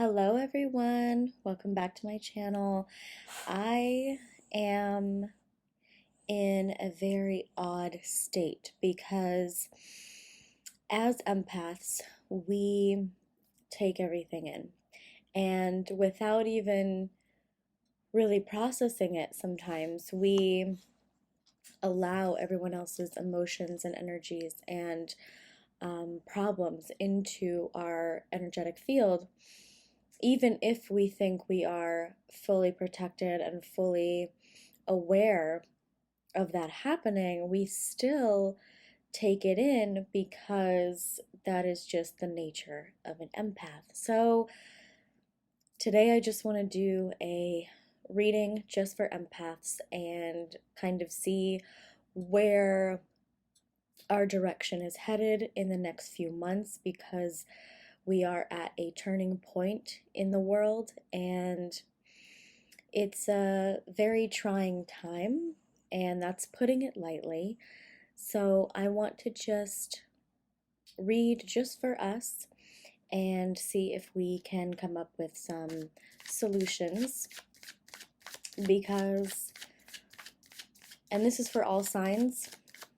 Hello everyone, welcome back to my channel. I am in a very odd state because as empaths, we take everything in, and without even really processing it, sometimes we allow everyone else's emotions and energies and problems into our energetic field, even if we think we are fully protected and fully aware of that happening. We still take it in because that is just the nature of an empath. So today I just want to do a reading just for empaths and kind of see where our direction is headed in the next few months, because we are at a turning point in the world and it's a very trying time, and that's putting it lightly. So I want to just read just for us and see if we can come up with some solutions, because, and this is for all signs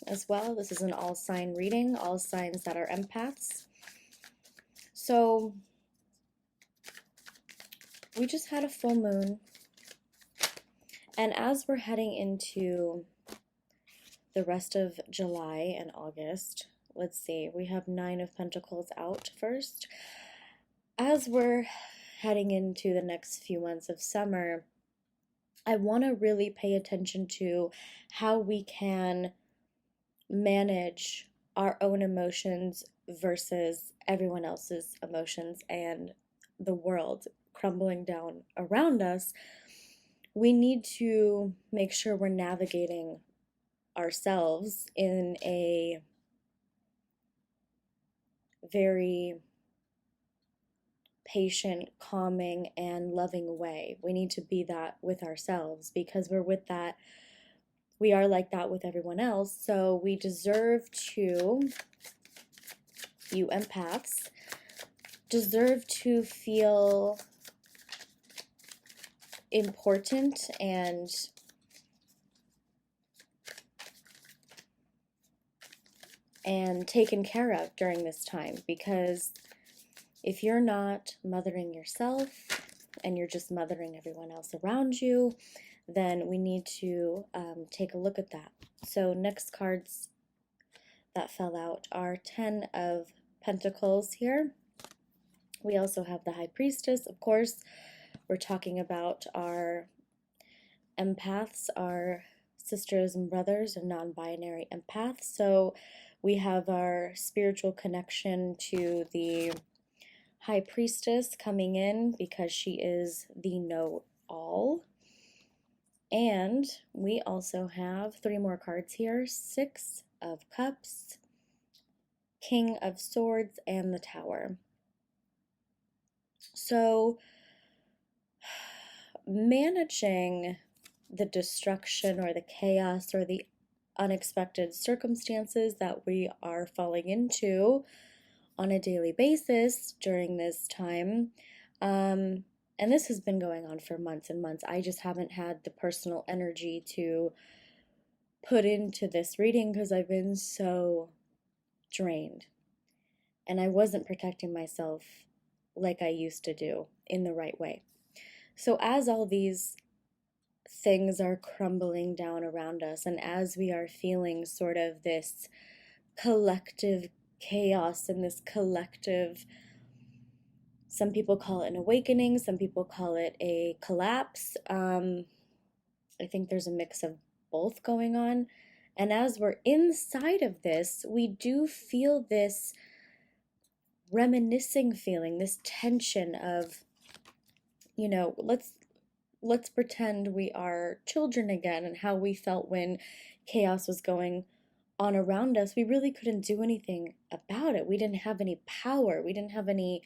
as well. This is an all sign reading, all signs that are empaths. So we just had a full moon, and as we're heading into the rest of July and August, let's see, we have Nine of Pentacles out first. As we're heading into the next few months of summer, I want to really pay attention to how we can manage our own emotions versus everyone else's emotions and the world crumbling down around us. We need to make sure we're navigating ourselves in a very patient, calming, and loving way. We need to be that with ourselves, because we are like that with everyone else. So we deserve to, you empaths, deserve to feel important and taken care of during this time, because if you're not mothering yourself and you're just mothering everyone else around you, then we need to take a look at that. So next cards that fell out are 10 of Pentacles here. We also have the High Priestess. Of course, we're talking about our empaths, our sisters and brothers, or non-binary empaths. So we have our spiritual connection to the High Priestess coming in, because she is the know-all. And we also have 3 more cards here: Six of Cups, King of Swords, and the Tower. So managing the destruction or the chaos or the unexpected circumstances that we are falling into on a daily basis during this time, and this has been going on for months and months. I just haven't had the personal energy to put into this reading because I've been so drained, and I wasn't protecting myself like I used to do in the right way. So as all these things are crumbling down around us, and as we are feeling sort of this collective chaos and this collective, some people call it an awakening, some people call it a collapse. I think there's a mix of both going on. And as we're inside of this, we do feel this reminiscing feeling, this tension of, let's pretend we are children again, and how we felt when chaos was going on around us. We really couldn't do anything about it. We didn't have any power. We didn't have any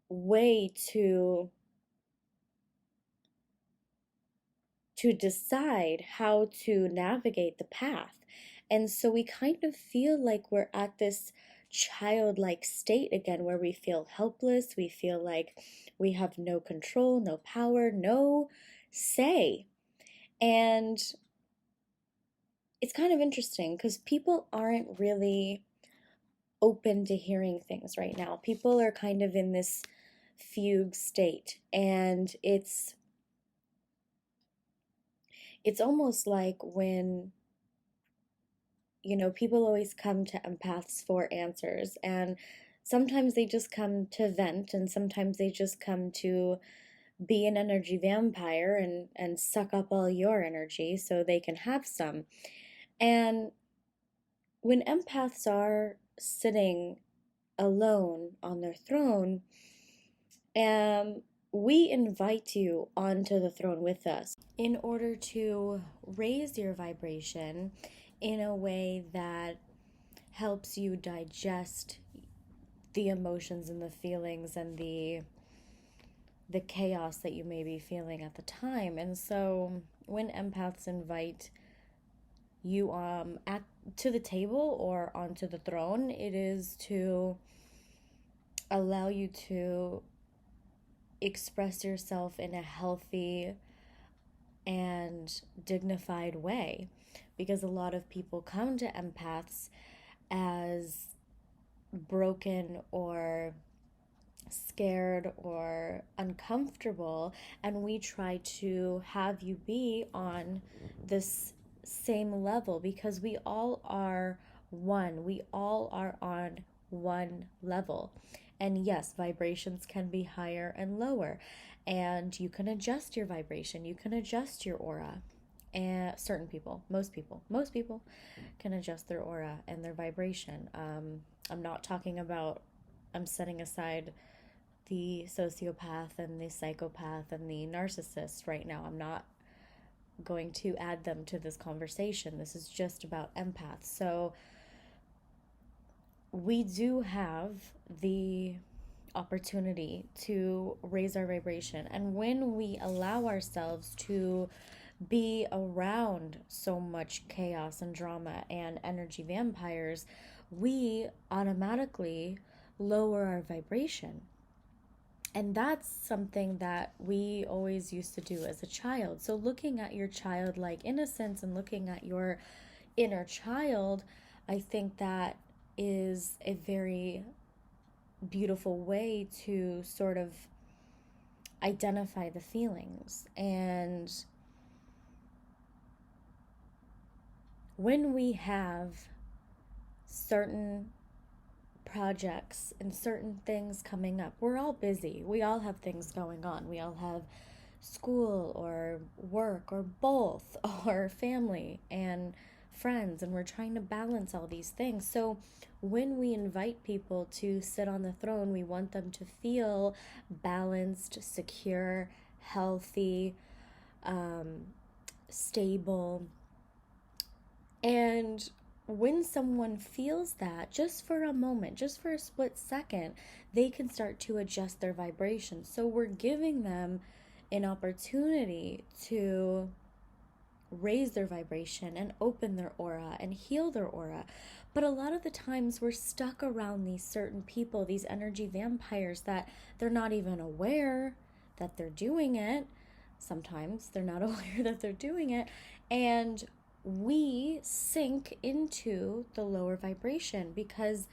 way to decide how to navigate the path. And so we kind of feel like we're at this childlike state again, where we feel helpless, we feel like we have no control, no power, no say. And it's kind of interesting because people aren't really open to hearing things right now. People are kind of in this fugue state, and it's almost like when, people always come to empaths for answers, and sometimes they just come to vent, and sometimes they just come to be an energy vampire and suck up all your energy so they can have some. And when empaths are sitting alone on their throne, um, we invite you onto the throne with us in order to raise your vibration in a way that helps you digest the emotions and the feelings and the chaos that you may be feeling at the time. And so when empaths invite you to the table or onto the throne, it is to allow you to express yourself in a healthy and dignified way, because a lot of people come to empaths as broken or scared or uncomfortable, and we try to have you be on this same level, because we all are one. We all are on one level. And yes, vibrations can be higher and lower, and you can adjust your vibration, you can adjust your aura. And certain people, most people can adjust their aura and their vibration. I'm not talking about, I'm setting aside the sociopath and the psychopath and the narcissist right now. I'm not going to add them to this conversation. This is just about empaths. So we do have the opportunity to raise our vibration. And when we allow ourselves to be around so much chaos and drama and energy vampires, we automatically lower our vibration. And that's something that we always used to do as a child. So looking at your childlike innocence and looking at your inner child, I think that is a very beautiful way to sort of identify the feelings. And when we have certain projects and certain things coming up, we're all busy. We all have things going on. We all have school or work or both, or family and friends, and we're trying to balance all these things. So when we invite people to sit on the throne, we want them to feel balanced, secure, healthy, stable. And when someone feels that, just for a moment, just for a split second, they can start to adjust their vibration. So we're giving them an opportunity to raise their vibration and open their aura and heal their aura. But a lot of the times we're stuck around these certain people, these energy vampires, that they're not even aware that they're doing it. Sometimes they're not aware that they're doing it. And we sink into the lower vibration because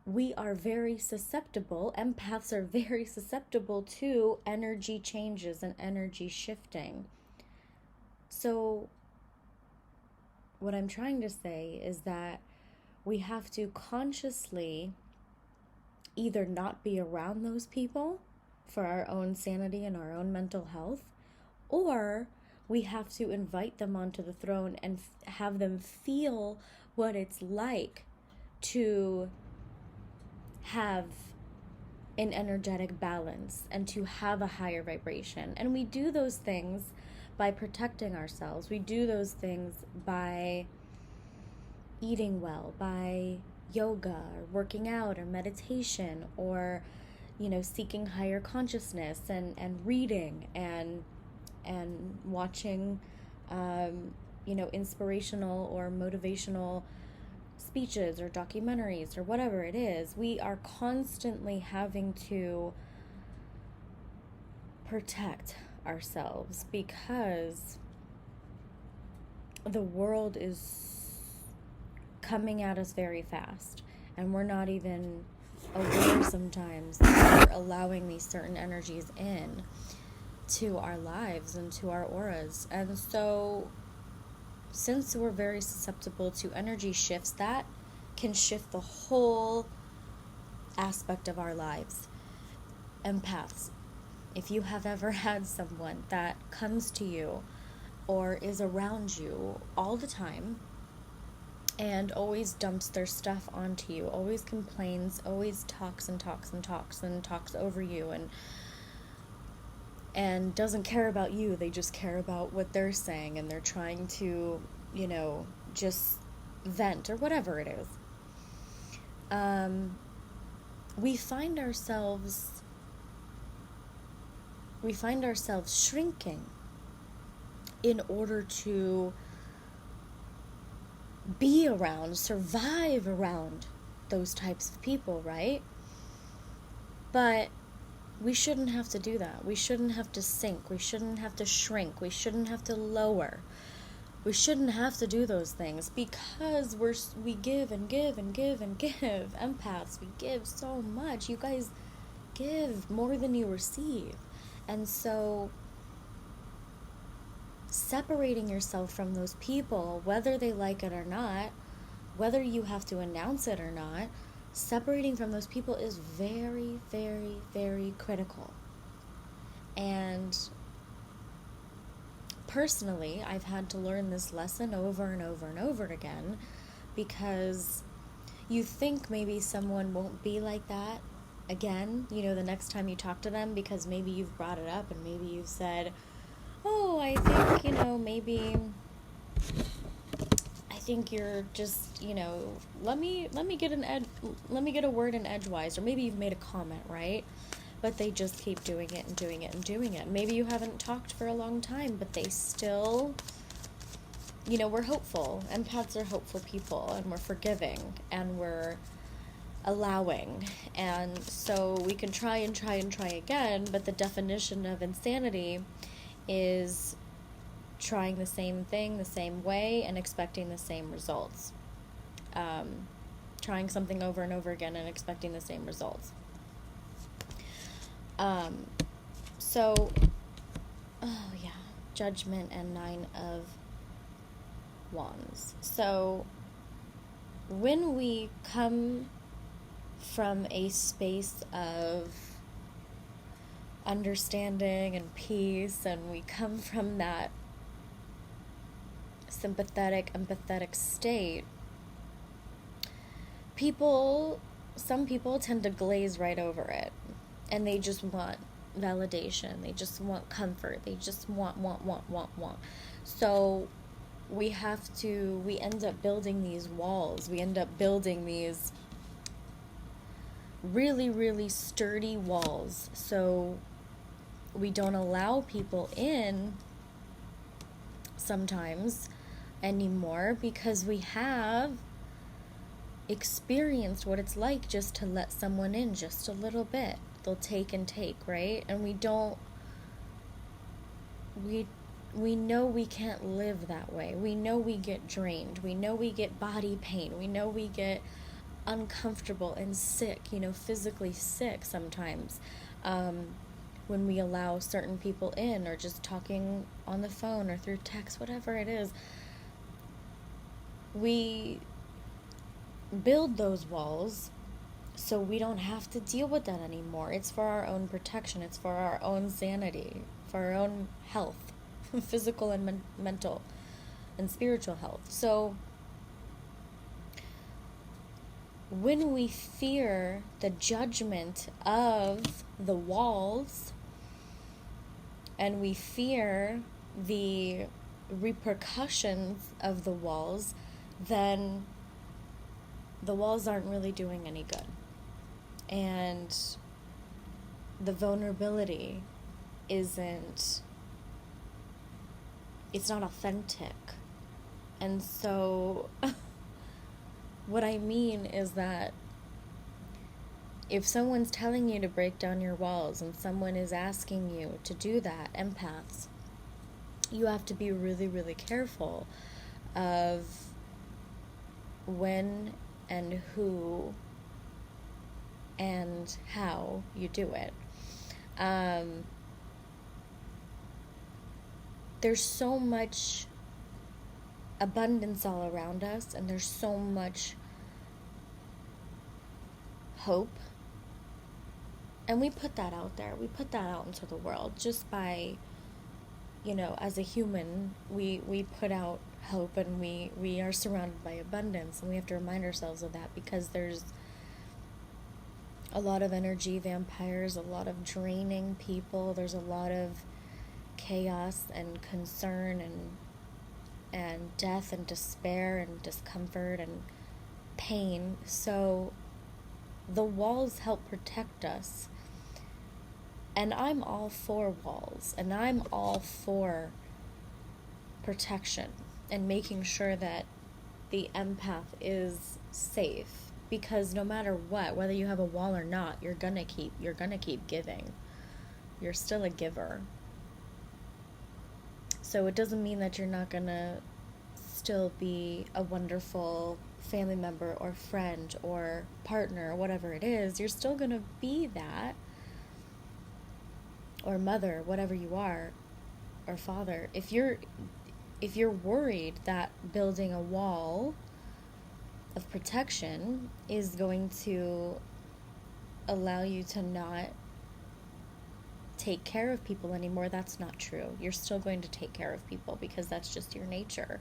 we are very susceptible. Empaths are very susceptible to energy changes and energy shifting. So what I'm trying to say is that we have to consciously either not be around those people for our own sanity and our own mental health, or we have to invite them onto the throne and have them feel what it's like to have an energetic balance and to have a higher vibration. And we do those things by protecting ourselves. We do those things by eating well, by yoga or working out or meditation, or seeking higher consciousness and reading and watching inspirational or motivational speeches or documentaries or whatever it is, we are constantly having to protect ourselves because the world is coming at us very fast, and we're not even aware sometimes that we're allowing these certain energies in to our lives and to our auras. And so since we're very susceptible to energy shifts, that can shift the whole aspect of our lives. Empaths, if you have ever had someone that comes to you or is around you all the time and always dumps their stuff onto you, always complains, always talks and talks and talks and talks over you, and doesn't care about you, they just care about what they're saying, and they're trying to, just vent or whatever it is. We find ourselves shrinking in order to be around, survive around those types of people, right? But we shouldn't have to do that. We shouldn't have to sink. We shouldn't have to shrink. We shouldn't have to lower. We shouldn't have to do those things because we give and give and give and give. Empaths, we give so much. You guys give more than you receive. And so separating yourself from those people, whether they like it or not, whether you have to announce it or not, separating from those people is very, very, very critical. And personally, I've had to learn this lesson over and over and over again, because you think maybe someone won't be like that again, the next time you talk to them, because maybe you've brought it up and maybe you've said, oh, I think you're just, let me get a word in edgewise, or maybe you've made a comment, right? But they just keep doing it and doing it and doing it. Maybe you haven't talked for a long time, but they still, we're hopeful. Empaths are hopeful people, and we're forgiving, and we're allowing. And so we can try and try and try again, but the definition of insanity is trying the same thing the same way and expecting the same results. Trying something over and over again and expecting the same results. Judgment and 9 of Wands. So when we come from a space of understanding and peace, and we come from that sympathetic, empathetic state, some people tend to glaze right over it, and they just want validation, they just want comfort, they just want. So we end up building these walls, we end up building these really, really sturdy walls, so we don't allow people in sometimes anymore, because we have experienced what it's like just to let someone in just a little bit. They'll take and take, right? And we know we can't live that way. We know we get drained. We know we get body pain. We know we get uncomfortable and sick, physically sick sometimes, when we allow certain people in, or just talking on the phone or through text, whatever it is. We build those walls so we don't have to deal with that anymore. It's for our own protection. It's for our own sanity, for our own health, physical and mental and spiritual health. So when we fear the judgment of the walls, and we fear the repercussions of the walls, then the walls aren't really doing any good. And the vulnerability it's not authentic. And so what I mean is that if someone's telling you to break down your walls and someone is asking you to do that, empaths, you have to be really, really careful of when and who and how you do it. There's so much abundance all around us, and there's so much hope. And we put that out there. We put that out into the world just by, as a human, we put out hope, and we are surrounded by abundance, and we have to remind ourselves of that, because there's a lot of energy vampires, a lot of draining people, there's a lot of chaos and concern and death and despair and discomfort and pain. So the walls help protect us. And I'm all for walls, and I'm all for protection and making sure that the empath is safe, because no matter what, whether you have a wall or not, you're gonna keep giving. You're still a giver. So it doesn't mean that you're not gonna still be a wonderful family member or friend or partner or whatever it is. You're still gonna be that, or mother, whatever you are, or father. If you're worried that building a wall of protection is going to allow you to not take care of people anymore, that's not true. You're still going to take care of people, because that's just your nature.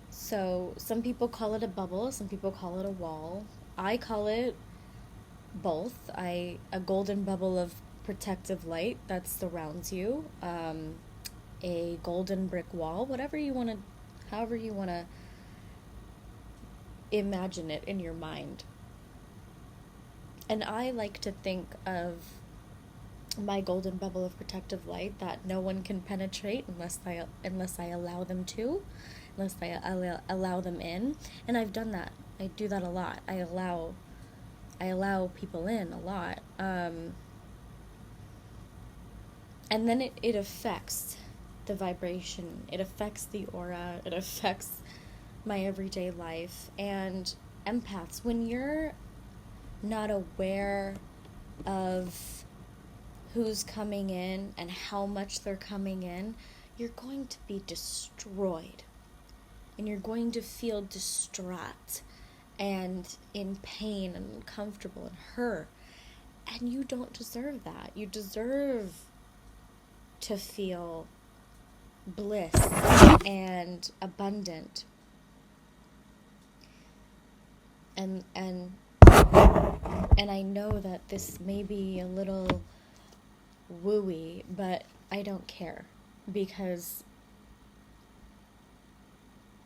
So some people call it a bubble, some people call it a wall. I call it both. A golden bubble of protective light that surrounds you, a golden brick wall, however you want to imagine it in your mind. And I like to think of my golden bubble of protective light that no one can penetrate unless I allow them to, unless I allow them in. And I've done that. I do that a lot. I allow people in a lot. And then it affects the vibration. It affects the aura. It affects my everyday life. And empaths, when you're not aware of who's coming in and how much they're coming in, you're going to be destroyed. And you're going to feel distraught and in pain and uncomfortable and hurt. And you don't deserve that. You deserve to feel bliss and abundant. And I know that this may be a little wooey, but I don't care, because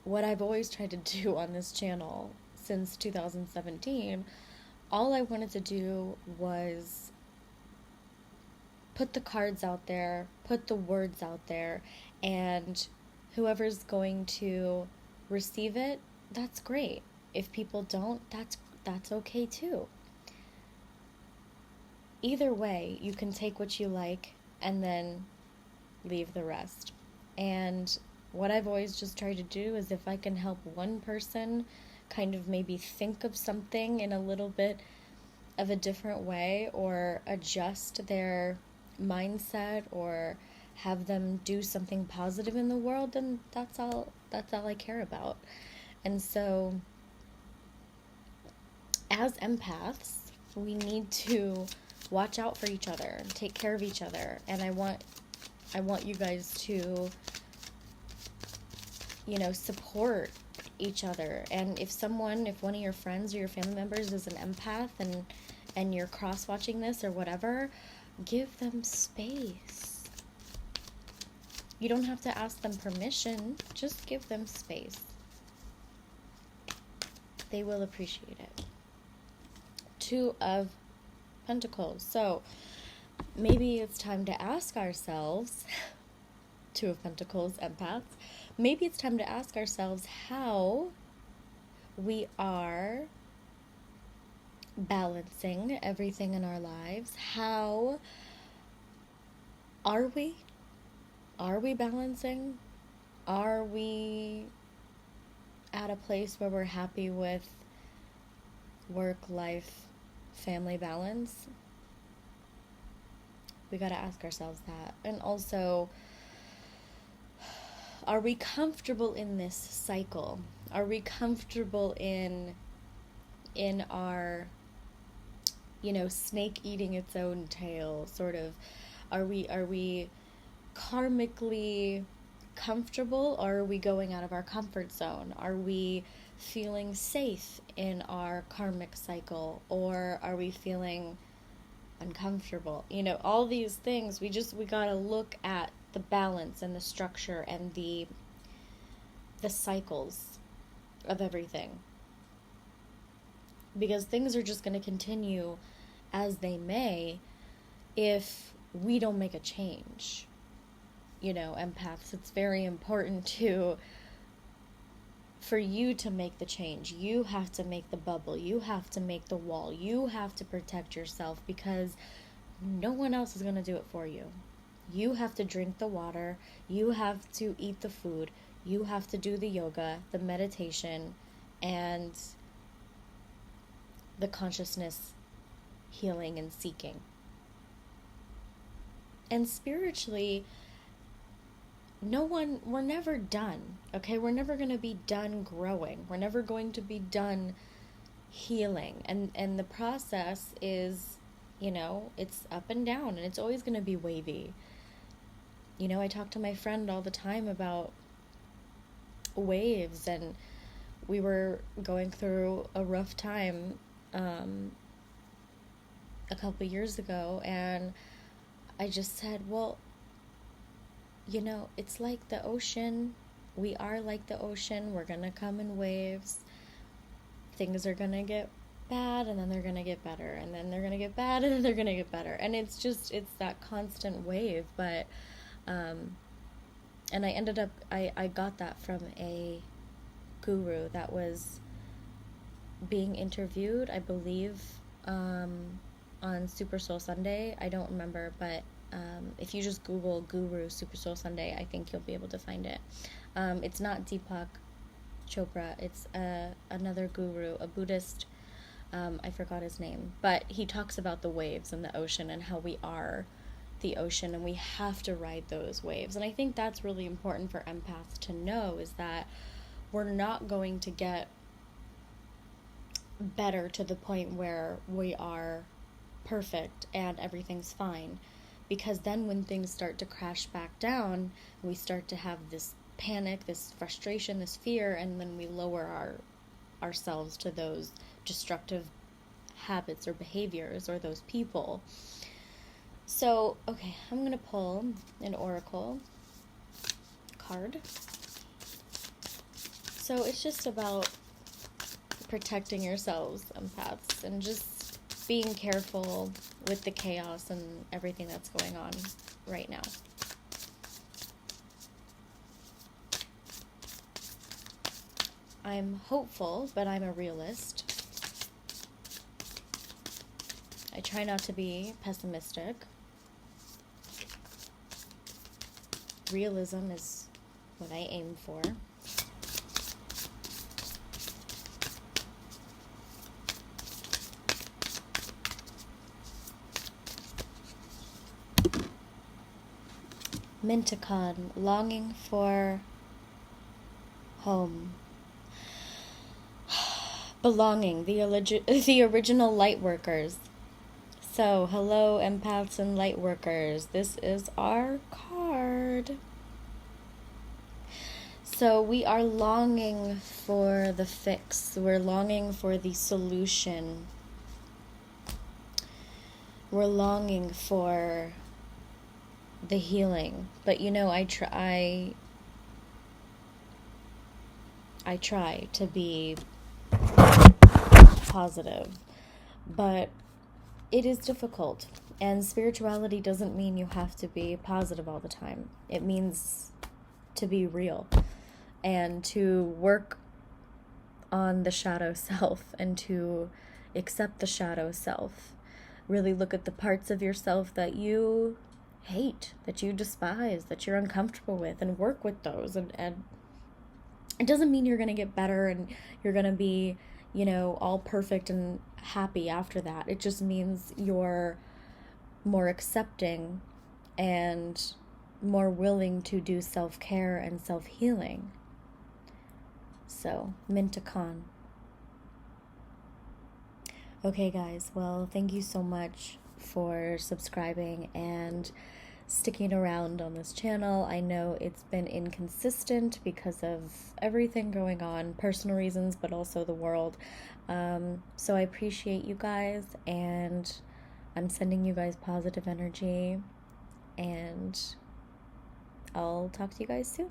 what I've always tried to do on this channel since 2017, all I wanted to do was put the cards out there, put the words out there, and whoever's going to receive it, that's great. If people don't, that's okay too. Either way, you can take what you like and then leave the rest. And what I've always just tried to do is, if I can help one person kind of maybe think of something in a little bit of a different way, or adjust their mindset, or have them do something positive in the world, then that's all I care about. And so as empaths, we need to watch out for each other and take care of each other. And I want you guys to, support each other. And if one of your friends or your family members is an empath, and you're cross-watching this or whatever, give them space. You don't have to ask them permission, just give them space. They will appreciate it. 2 of Pentacles. So maybe it's time to ask ourselves, 2 of Pentacles, empaths, maybe it's time to ask ourselves how we are balancing everything in our lives. How are we? Are we balancing? Are we at a place where we're happy with work, life, family balance? We gotta ask ourselves that. And also, are we comfortable in this cycle? Are we comfortable in our, snake eating its own tail, sort of? Are we karmically comfortable, or are we going out of our comfort zone? Are we feeling safe in our karmic cycle, or are we feeling uncomfortable? All these things, we gotta look at the balance and the structure and the cycles of everything, because things are just going to continue as they may if we don't make a change. Empaths, it's very important for you to make the change. You have to make the bubble. You have to make the wall. You have to protect yourself, because no one else is going to do it for you. You have to drink the water. You have to eat the food. You have to do the yoga, the meditation, and the consciousness healing and seeking. And spiritually, we're never done, okay? We're never going to be done growing. We're never going to be done healing. And the process is, it's up and down, and it's always going to be wavy. I talk to my friend all the time about waves, and we were going through a rough time a couple years ago, and I just said, well, it's like the ocean. We are like the ocean. We're gonna come in waves. Things are gonna get bad, and then they're gonna get better, and then they're gonna get bad, and then they're gonna get better. And it's that constant wave. But and I got that from a guru that was being interviewed, I believe, on Super Soul Sunday. I don't remember, but if you just Google Guru Super Soul Sunday, I think you'll be able to find it. It's not Deepak Chopra. It's another guru, a Buddhist. I forgot his name, but he talks about the waves and the ocean and how we are the ocean, and we have to ride those waves. And I think that's really important for empaths to know, is that we're not going to get better to the point where we are perfect and everything's fine, because then when things start to crash back down, we start to have this panic, this frustration, this fear, and then we lower ourselves to those destructive habits or behaviors or those people. So, okay, I'm going to pull an oracle card. So it's just about protecting yourselves, empaths, and just being careful with the chaos and everything that's going on right now. I'm hopeful, but I'm a realist. I try not to be pessimistic. Realism is what I aim for. Mythical, longing for home. Belonging, the original light workers. So, hello, empaths and light workers. This is our card. So, we are longing for the fix. We're longing for the solution. We're longing for the healing. But I try to be positive, but it is difficult, and spirituality doesn't mean you have to be positive all the time. It means to be real. and to work on the shadow self and to accept the shadow self. Really look at the parts of yourself that you hate, that you despise, that you're uncomfortable with, and work with those. And it doesn't mean you're going to get better and you're going to be, all perfect and happy after that. It just means you're more accepting and more willing to do self-care and self-healing. So, Mintakon. Okay, guys, well, thank you so much for subscribing and sticking around on this channel. I know it's been inconsistent because of everything going on, personal reasons, but also the world. So I appreciate you guys, and I'm sending you guys positive energy, and I'll talk to you guys soon.